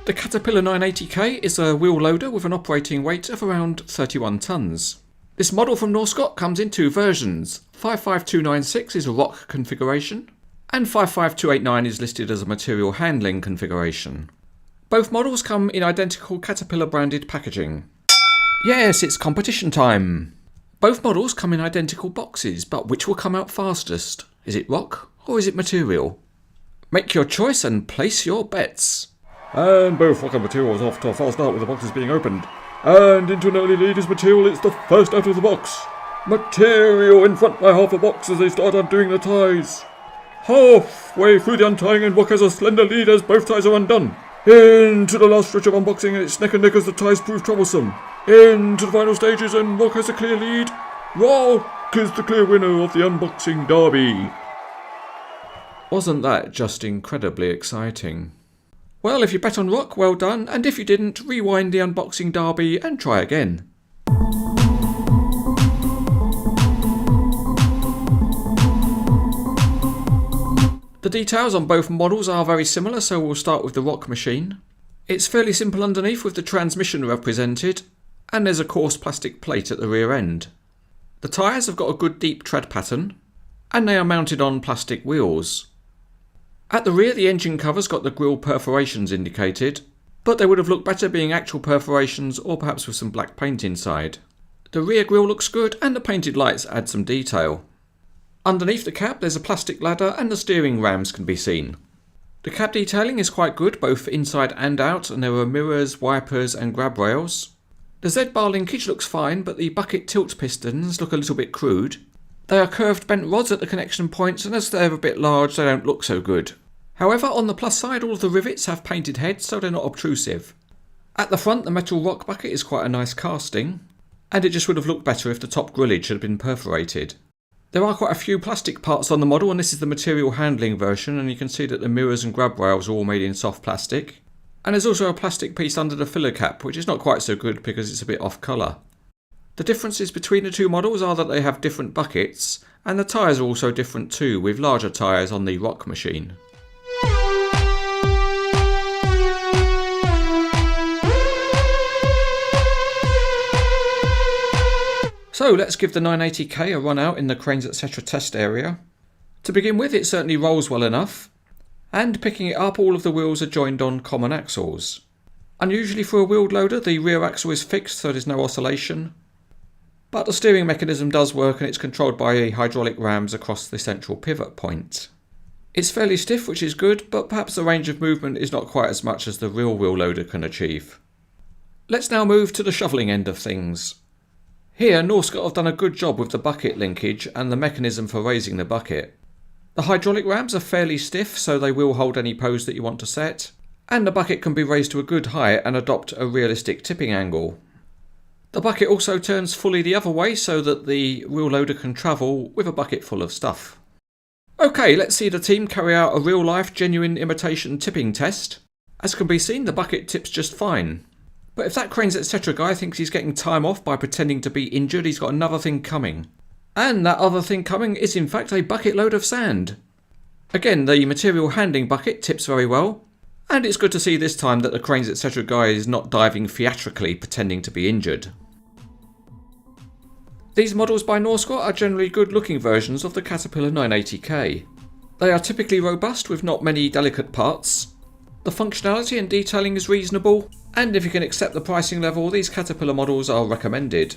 The Caterpillar 980K is a wheel loader with an operating weight of around 31 tonnes. This model from Norscot comes in two versions. 55296 is a rock configuration, and 55289 is listed as a material handling configuration. Both models come in identical Caterpillar branded packaging. Yes, it's competition time! Both models come in identical boxes, but which will come out fastest? Is it rock or is it material? Make your choice and place your bets. And both rock and materials off to a fast start with the boxes being opened. And into an early lead is material, it's the first out of the box. Material in front by half a box as they start undoing the ties. Halfway through the untying and rock has a slender lead as both ties are undone. Into the last stretch of unboxing and it's neck and neck as the ties prove troublesome. Into the final stages and rock has a clear lead. Rock is the clear winner of the unboxing derby. Wasn't that just incredibly exciting? Well, if you bet on rock, well done, and if you didn't, rewind the unboxing derby and try again. The details on both models are very similar, so we'll start with the rock machine. It's fairly simple underneath with the transmission represented, and there's a coarse plastic plate at the rear end. The tyres have got a good deep tread pattern, and they are mounted on plastic wheels. At the rear, the engine cover's got the grille perforations indicated, but they would have looked better being actual perforations or perhaps with some black paint inside. The rear grille looks good and the painted lights add some detail. Underneath the cab there's a plastic ladder and the steering rams can be seen. The cab detailing is quite good both inside and out, and there are mirrors, wipers and grab rails. The Z-bar linkage looks fine, but the bucket tilt pistons look a little bit crude. They are curved bent rods at the connection points, and as they're a bit large they don't look so good. However, on the plus side all of the rivets have painted heads, so they're not obtrusive. At the front the metal rock bucket is quite a nice casting, and it just would have looked better if the top grillage had been perforated. There are quite a few plastic parts on the model, and this is the material handling version, and you can see that the mirrors and grab rails are all made in soft plastic. And there's also a plastic piece under the filler cap, which is not quite so good because it's a bit off colour. The differences between the two models are that they have different buckets, and the tyres are also different too, with larger tyres on the rock machine. So let's give the 980K a run out in the CranesEtcTV test area. To begin with, it certainly rolls well enough, and picking it up all of the wheels are joined on common axles. Unusually for a wheeled loader, the rear axle is fixed so there's no oscillation. But the steering mechanism does work and it's controlled by hydraulic rams across the central pivot point. It's fairly stiff, which is good, but perhaps the range of movement is not quite as much as the real wheel loader can achieve. Let's now move to the shovelling end of things. Here, Norscot have done a good job with the bucket linkage and the mechanism for raising the bucket. The hydraulic rams are fairly stiff, so they will hold any pose that you want to set, and the bucket can be raised to a good height and adopt a realistic tipping angle. The bucket also turns fully the other way so that the wheel loader can travel with a bucket full of stuff. Okay, let's see the team carry out a real-life genuine imitation tipping test. As can be seen, the bucket tips just fine. But if that CranesEtcTV guy thinks he's getting time off by pretending to be injured, he's got another thing coming. And that other thing coming is in fact a bucket load of sand. Again, the material handling bucket tips very well, and it's good to see this time that the CranesEtcTV guy is not diving theatrically pretending to be injured. These models by Norscot are generally good looking versions of the Caterpillar 980K. They are typically robust with not many delicate parts. The functionality and detailing is reasonable, and if you can accept the pricing level, these Caterpillar models are recommended.